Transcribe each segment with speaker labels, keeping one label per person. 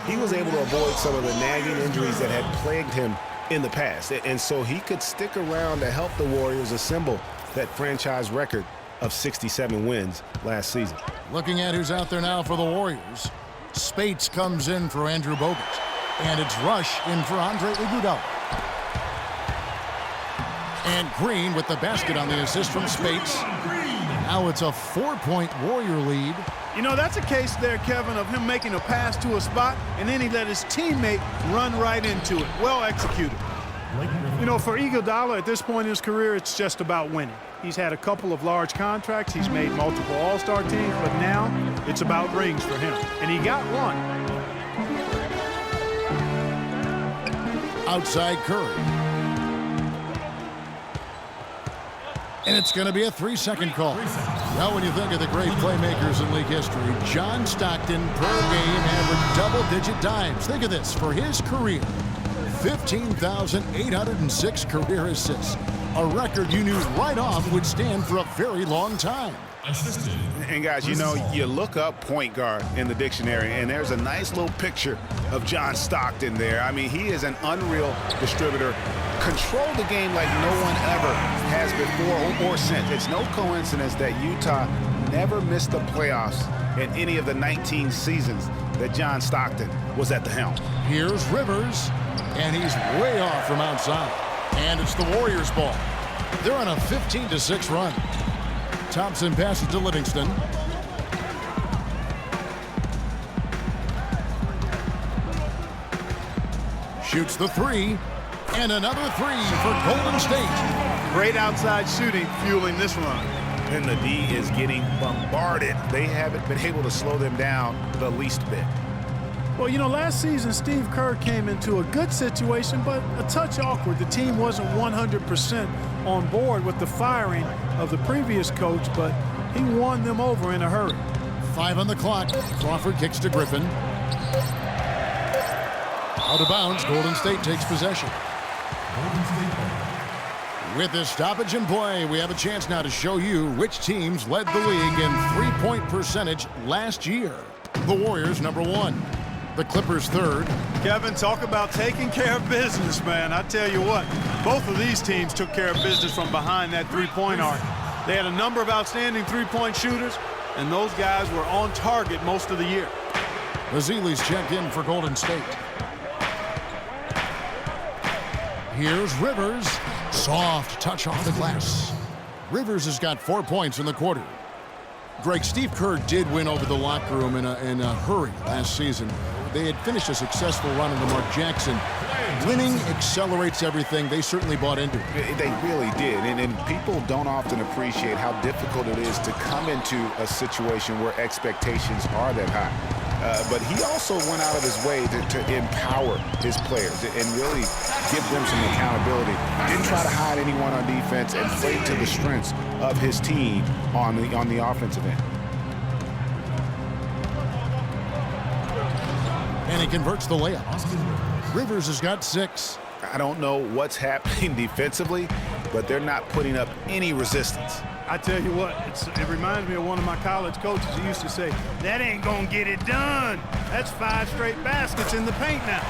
Speaker 1: he was able to avoid some of the nagging injuries that had plagued him in the past. And so he could stick around to help the Warriors assemble that franchise record of 67 wins last season.
Speaker 2: Looking at who's out there now for the Warriors. Spates comes in for Andrew Bogut. And it's Rush in for Andre Iguodala. And Green with the basket on the assist from Spates. Now it's a 4-point Warrior lead.
Speaker 3: You know, that's a case there, Kevin, of him making a pass to a spot, and then he let his teammate run right into it. Well executed. You know, for Iguodala at this point in his career, it's just about winning. He's had a couple of large contracts. He's made multiple All-Star teams, but now it's about rings for him. And he got one.
Speaker 2: Outside Curry. And it's going to be a 3-second call. Now, when you think of the great playmakers in league history, John Stockton per game averaged double-digit dimes. Think of this. For his career, 15,806 career assists. A record you knew right off would stand for a very long time.
Speaker 1: And guys, you know, you look up point guard in the dictionary, and there's a nice little picture of John Stockton there. I mean, he is an unreal distributor. Control the game like no one ever has before or since. It's no coincidence that Utah never missed the playoffs in any of the 19 seasons that John Stockton was at the helm.
Speaker 2: Here's Rivers, and he's way off from outside. And it's the Warriors' ball. They're on a 15-6 run. Thompson passes to Livingston. Shoots the three. And another three for Golden State.
Speaker 3: Great outside shooting fueling this run.
Speaker 1: And the D is getting bombarded. They haven't been able to slow them down the least bit.
Speaker 3: Well, you know, last season, Steve Kerr came into a good situation, but a touch awkward. The team wasn't 100% on board with the firing of the previous coach, but he won them over in a hurry.
Speaker 2: 5 on the clock. Crawford kicks to Griffin. Out of bounds, Golden State takes possession. With the stoppage in play, we have a chance now to show you which teams led the league in three-point percentage last year. The Warriors, number 1. The Clippers, 3rd.
Speaker 3: Kevin, talk about taking care of business, man. I tell you what, both of these teams took care of business from behind that three-point arc. They had a number of outstanding three-point shooters, and those guys were on target most of the year.
Speaker 2: Vazilis checked in for Golden State. Here's Rivers. Soft touch off the glass. Rivers has got 4 points in the quarter. Greg, Steve Kerr did win over the locker room in a hurry last season. They had finished a successful run under Mark Jackson. Winning accelerates everything. They certainly bought into it.
Speaker 1: They really did. And people don't often appreciate how difficult it is to come into a situation where expectations are that high. But he also went out of his way to empower his players and really give them some accountability. Didn't try to hide anyone on defense and played to the strengths of his team on the offensive end.
Speaker 2: And he converts the layup. Rivers has got 6.
Speaker 1: I don't know what's happening defensively, but they're not putting up any resistance.
Speaker 3: I tell you what, it reminds me of one of my college coaches who used to say, that ain't gonna get it done. That's 5 straight baskets in the paint now.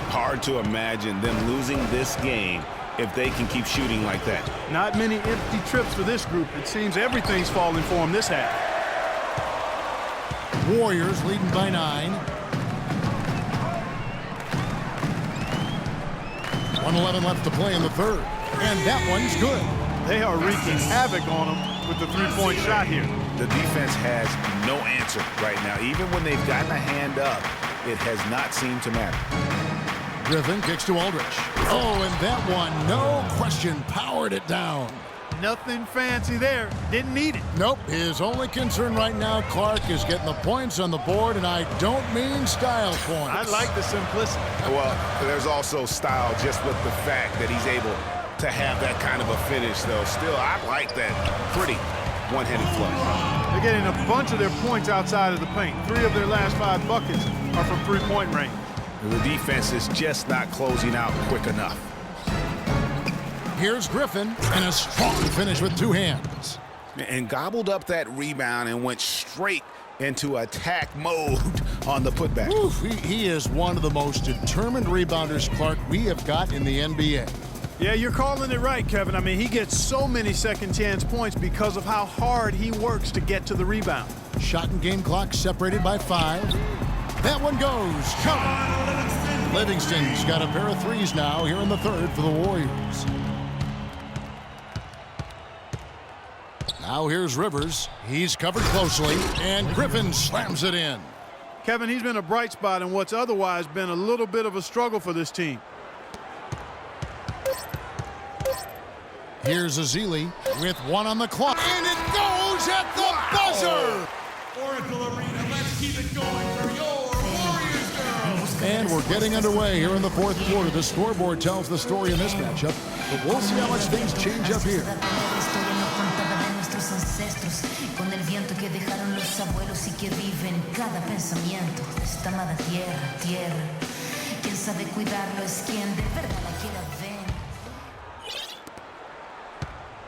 Speaker 1: Hard to imagine them losing this game if they can keep shooting like that.
Speaker 3: Not many empty trips for this group. It seems everything's falling for them this half.
Speaker 2: Warriors leading by 9. 1:11 left to play in the 3rd. And that one's good.
Speaker 3: They are wreaking havoc on them with the three-point shot here.
Speaker 1: The defense has no answer right now. Even when they've gotten a hand up, it has not seemed to matter.
Speaker 2: Griffin kicks to Aldridge. Oh, and that one, no question, powered it down.
Speaker 3: Nothing fancy there. Didn't need it.
Speaker 2: Nope. His only concern right now, Clark, is getting the points on the board, and I don't mean style points.
Speaker 3: I like the simplicity.
Speaker 1: Well, there's also style just with the fact that he's able to have that kind of a finish, though. Still, I like that pretty one-handed flush.
Speaker 3: They're getting a bunch of their points outside of the paint. 3 of their last 5 buckets are from three-point range.
Speaker 1: The defense is just not closing out quick enough.
Speaker 2: Here's Griffin, and a strong finish with 2 hands.
Speaker 1: And gobbled up that rebound and went straight into attack mode on the putback.
Speaker 2: Oof, he is one of the most determined rebounders, Clark, we have got in the NBA.
Speaker 3: Yeah, you're calling it right, Kevin. I mean, he gets so many second chance points because of how hard he works to get to the rebound.
Speaker 2: Shot and game clock separated by 5. That one goes. Count. Livingston's got a pair of threes now here in the third for the Warriors. Now here's Rivers. He's covered closely, and Griffin slams it in.
Speaker 3: Kevin, he's been a bright spot in what's otherwise been a little bit of a struggle for this team.
Speaker 2: Here's Azili with 1 on the clock, and it goes at the buzzer!
Speaker 4: Oracle Arena, let's keep it going for your Warriors, girls!
Speaker 2: And we're getting underway here in the fourth quarter. The scoreboard tells the story in this matchup, but we'll see how much things change up here.
Speaker 5: Con el viento que dejaron los abuelos y que vive en cada pensamiento de esta amada tierra, tierra. Quien sabe cuidarlo es quien de verdad la quiera ver.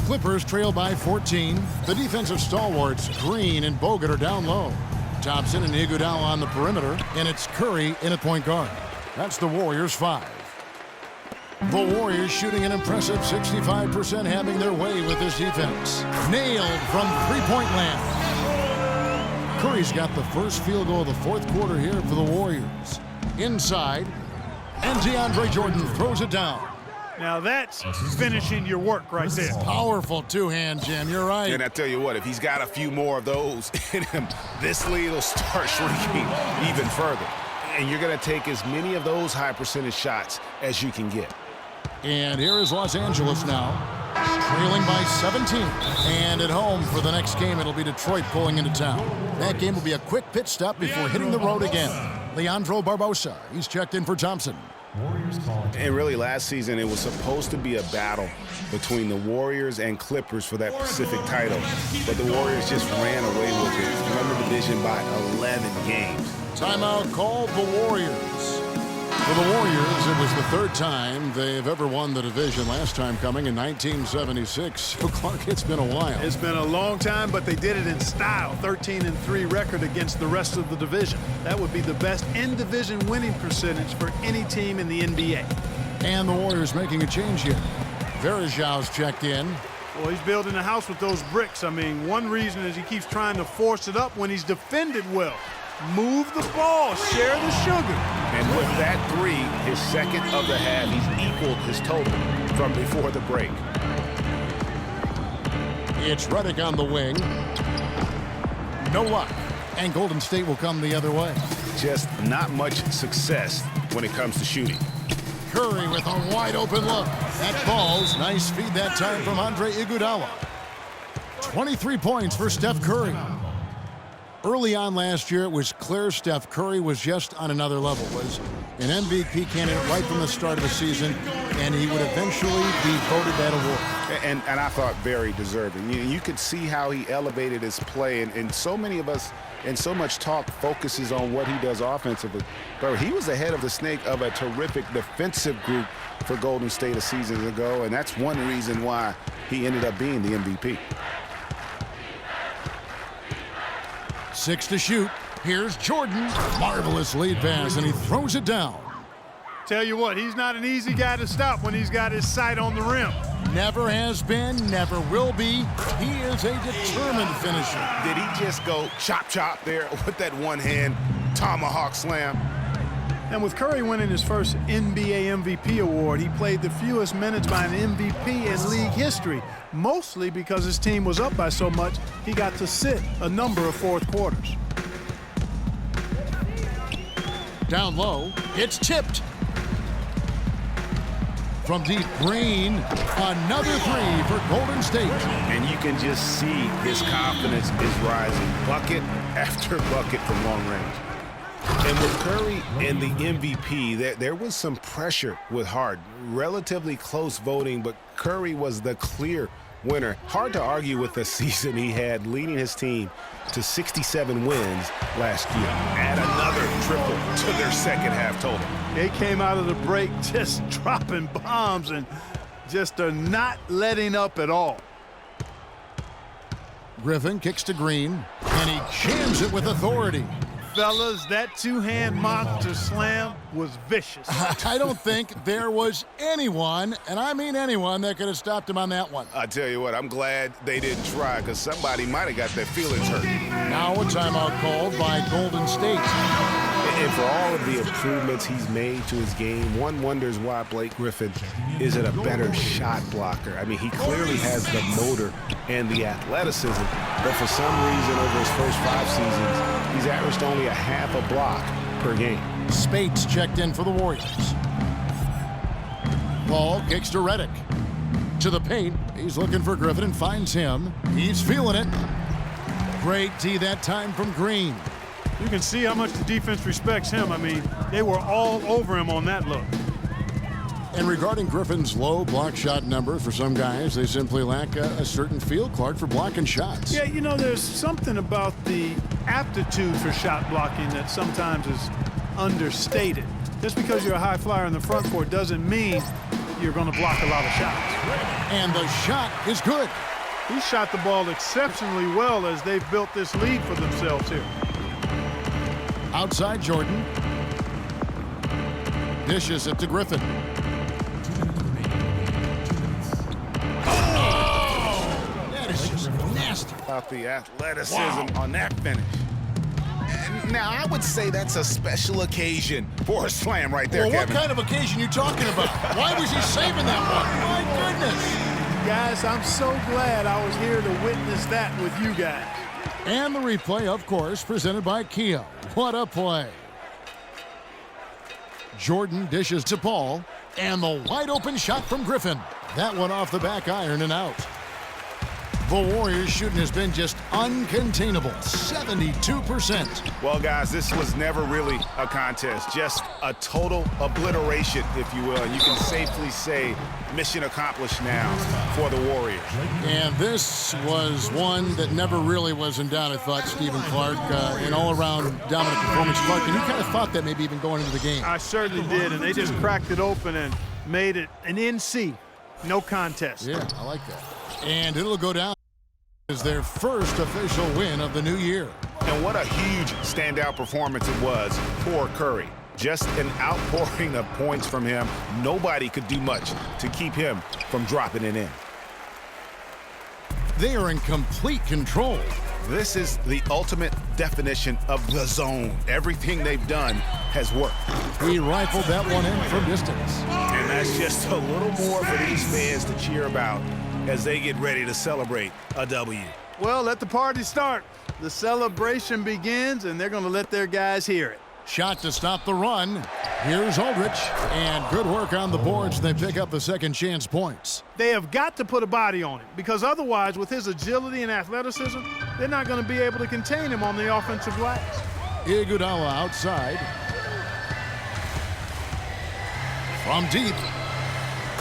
Speaker 2: Clippers trail by 14. The defensive stalwarts, Green and Bogut, are down low. Thompson and Iguodala on the perimeter, and it's Curry in at point guard. That's the Warriors' 5. The Warriors shooting an impressive 65%, having their way with this defense. Nailed from three-point land. Curry's got the first field goal of the fourth quarter here for the Warriors. Inside, and DeAndre Jordan throws it down.
Speaker 3: Now that's finishing your work right there.
Speaker 2: Powerful two-hand jam, you're right.
Speaker 1: And I tell you what, if he's got a few more of those in him, this lead will start shrinking even further. And you're going to take as many of those high percentage shots as you can get.
Speaker 2: And here is Los Angeles now, trailing by 17. And at home for the next game, it'll be Detroit pulling into town. That game will be a quick pit stop before hitting the road again. Leandro Barbosa, he's checked in for Thompson.
Speaker 1: And really, last season, it was supposed to be a battle between the Warriors and Clippers for that Pacific title. But the Warriors just ran away with it, won the division by 11 games.
Speaker 2: Timeout called the Warriors. For the Warriors, it was the third time they've ever won the division, last time coming in 1976. So, Clark, it's been a while.
Speaker 3: It's been a long time, but they did it in style. 13-3 record against the rest of the division. That would be the best in-division winning percentage for any team in the NBA.
Speaker 2: And the Warriors making a change here. Verajau's checked in.
Speaker 3: Well, he's building a house with those bricks. I mean, one reason is he keeps trying to force it up when he's defended well. Move the ball, share the sugar.
Speaker 1: And with that 3, his second of the half, he's equaled his total from before the break.
Speaker 2: It's Redick on the wing. No luck. And Golden State will come the other way.
Speaker 1: Just not much success when it comes to shooting.
Speaker 2: Curry with a wide open look. That falls. Nice feed that time from Andre Iguodala. 23 points for Steph Curry. Early on last year, it was clear Steph Curry was just on another level, was an MVP candidate right from the start of the season, and he would eventually be voted that award.
Speaker 1: And I thought very deserving. You could see how he elevated his play, and so many of us and so much talk focuses on what he does offensively. But he was ahead of the snake of a terrific defensive group for Golden State a season ago, and that's one reason why he ended up being the MVP.
Speaker 2: 6 to shoot. Here's Jordan. Marvelous lead pass, and he throws it down.
Speaker 3: Tell you what, he's not an easy guy to stop when he's got his sight on the rim.
Speaker 2: Never has been, never will be. He is a determined finisher.
Speaker 1: Did he just go chop there with that one-hand tomahawk slam?
Speaker 3: And with Curry winning his first NBA MVP award, he played the fewest minutes by an MVP in league history, mostly because his team was up by so much, he got to sit a number of fourth quarters.
Speaker 2: Down low, it's tipped. From deep, Green, another 3 for Golden State.
Speaker 1: And you can just see his confidence is rising, bucket after bucket from long range. And with Curry and the MVP, there was some pressure with Harden. Relatively close voting, but Curry was the clear winner. Hard to argue with the season he had, leading his team to 67 wins last year. Add another triple to their second half total.
Speaker 3: They came out of the break just dropping bombs and just are not letting up at all.
Speaker 2: Griffin kicks to Green, and he jams it with authority.
Speaker 3: Fellas, that two-hand monster slam was vicious.
Speaker 2: I don't think there was anyone, and I mean anyone, that could have stopped him on that one.
Speaker 1: I tell you what, I'm glad they didn't try because somebody might have got their feelings hurt.
Speaker 2: Now a timeout called by Golden State.
Speaker 1: And for all of the improvements he's made to his game, one wonders why Blake Griffin isn't a better shot blocker. I mean, he clearly has the motor and the athleticism, but for some reason over his first 5 seasons, he's averaged only a half a block per game.
Speaker 2: Spates checked in for the Warriors. Paul kicks to Redick. To the paint. He's looking for Griffin and finds him. He's feeling it. Great D that time from Green.
Speaker 3: You can see how much the defense respects him. I mean, they were all over him on that look.
Speaker 2: And regarding Griffin's low block shot numbers, for some guys, they simply lack a certain feel, Clark, for blocking shots.
Speaker 3: Yeah, you know, there's something about the aptitude for shot blocking that sometimes is understated. Just because you're a high flyer in the front court doesn't mean you're going to block a lot of shots.
Speaker 2: And the shot is good.
Speaker 3: He shot the ball exceptionally well as they've built this lead for themselves here.
Speaker 2: Outside Jordan. Dishes it to Griffin. Oh! That is just nasty.
Speaker 1: About the athleticism on that finish. Now, I would say that's a special occasion for a slam right there,
Speaker 2: Well,
Speaker 1: Kevin.
Speaker 2: what kind of occasion you talking about? Why was he saving that one? My goodness.
Speaker 3: Guys, I'm so glad I was here to witness that with you guys.
Speaker 2: And the replay, of course, presented by Kia. What a play. Jordan dishes to Paul, and the wide open shot from Griffin. That one off the back iron and out. The Warriors shooting has been just uncontainable, 72%.
Speaker 1: Well, guys, this was never really a contest, just a total obliteration, if you will. And you can safely say mission accomplished now for the Warriors.
Speaker 2: And this was one that never really was in doubt, I thought, Stephen Clark. An all-around dominant performance, Clark. And you kind of thought that maybe even going into the game.
Speaker 3: I certainly did, and they just cracked it open and made it an NC. No contest.
Speaker 2: Yeah, I like that. And it'll go down as their first official win of the new year.
Speaker 1: And what a huge standout performance it was for Curry. Just an outpouring of points from him. Nobody could do much to keep him from dropping it in.
Speaker 2: They are in complete control.
Speaker 1: This is the ultimate definition of the zone. Everything they've done has worked.
Speaker 2: He rifled that one in from distance.
Speaker 1: And that's just a little more for these fans to cheer about as they get ready to celebrate a W.
Speaker 3: Well, let the party start. The celebration begins, and they're going to let their guys hear it.
Speaker 2: Shot to stop the run. Here's Aldrich. And good work on the boards. They pick up the second chance points.
Speaker 3: They have got to put a body on him, because otherwise, with his agility and athleticism, they're not going to be able to contain him on the offensive glass.
Speaker 2: Iguodala outside. From deep.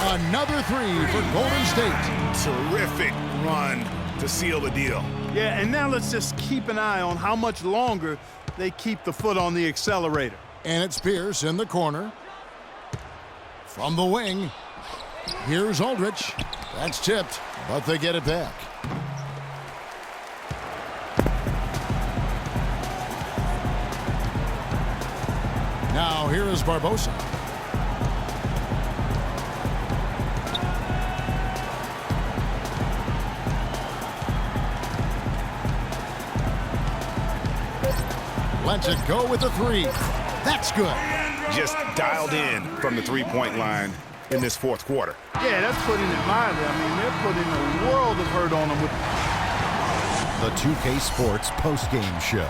Speaker 2: Another three for Golden State.
Speaker 1: Terrific run to seal the deal.
Speaker 3: Yeah, and now let's just keep an eye on how much longer they keep the foot on the accelerator.
Speaker 2: And it's Pierce in the corner. From the wing. Here's Aldrich. That's tipped, but they get it back. Now here is Barbosa. Lets it go with the three. That's good.
Speaker 1: Just dialed in from the three-point line in this fourth quarter.
Speaker 3: Yeah, that's putting it mildly. I mean, they're putting a world of hurt on them.
Speaker 6: The 2K Sports postgame show.